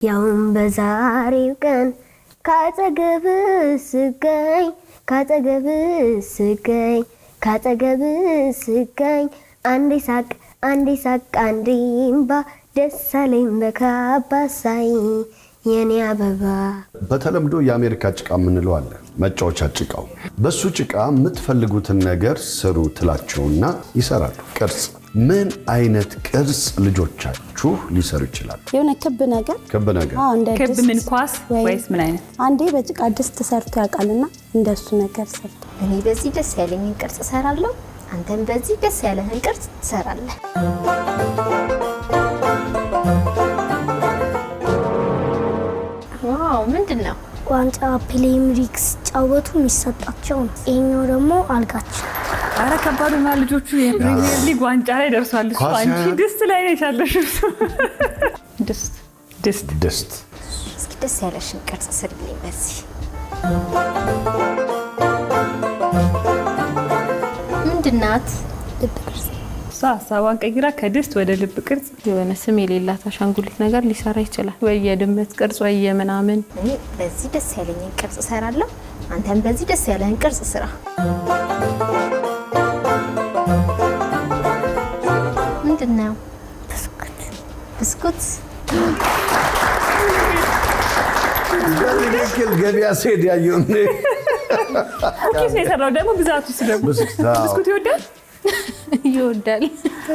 ያውም በዛሬው ቀን ካጠገብ ስገኝ አንዴ ሳቅ አንዴ እምባ ደስ አለኝ በካባሳይ የኔ አበባ። በተለምዶ የአሜሪካ ጭቃ የምንለው አለ፣ መጫወቻ ጭቃው። በሱ ጭቃ የምትፈልጉትን ነገር ስሩ ትላቸውና ይሰራሉ። ቅርጽ ምን አይነት ቅርጽ ልጆቻችሁ ሊሰሩ ይችላሉ? የሆነ ክብ ነገር ክብ ምን ኳስ ወይስ ምን አይነት? አንዴ በጭቃ ድስት ተሰርቶ ያውቃልና እንደሱ ነገር ሰራ። እኔ በዚህ ደስ ያለኝን ቅርጽ እሰራለሁ፣ አንተም በዚህ ደስ ያለህን ቅርጽ ትሰራለህ። ዋው ምንድነው? ዋንጫ ፕሌይምሪክስ ጫወቱ የሚሰጣቸው ነው። ይሄኛው ደግሞ አልጋቸው። አረ ከባዱና ልጆቹ የፕሪሚየር ሊግ ዋንጫ ላይ ደርሷል። እሱ አንቺ ድስት ላይ ነሽ ያለሽው። ድስት እስኪ ደስ ያለሽን ቅርጽ ስሪልኝ በዚህ። ምንድናት? ልብ ቅርጽ። ሀሳቧን ቀይራ ከድስት ወደ ልብ ቅርጽ የሆነ ስም የሌላት አሻንጉሊት ነገር ሊሰራ ይችላል። ወይ የድመት ቅርጽ ወይ የምናምን። እኔ በዚህ ደስ ያለኝን ቅርጽ እሰራለሁ፣ አንተም በዚህ ደስ ያለህን ቅርጽ ስራ። ምንድነው? ብስኩት። በትክክል ገበያ ስሄድ ያየውን ኩኪስ ነው የሰራው። ደግሞ ብዛቱ ስለሙ ብስኩት ይወዳል።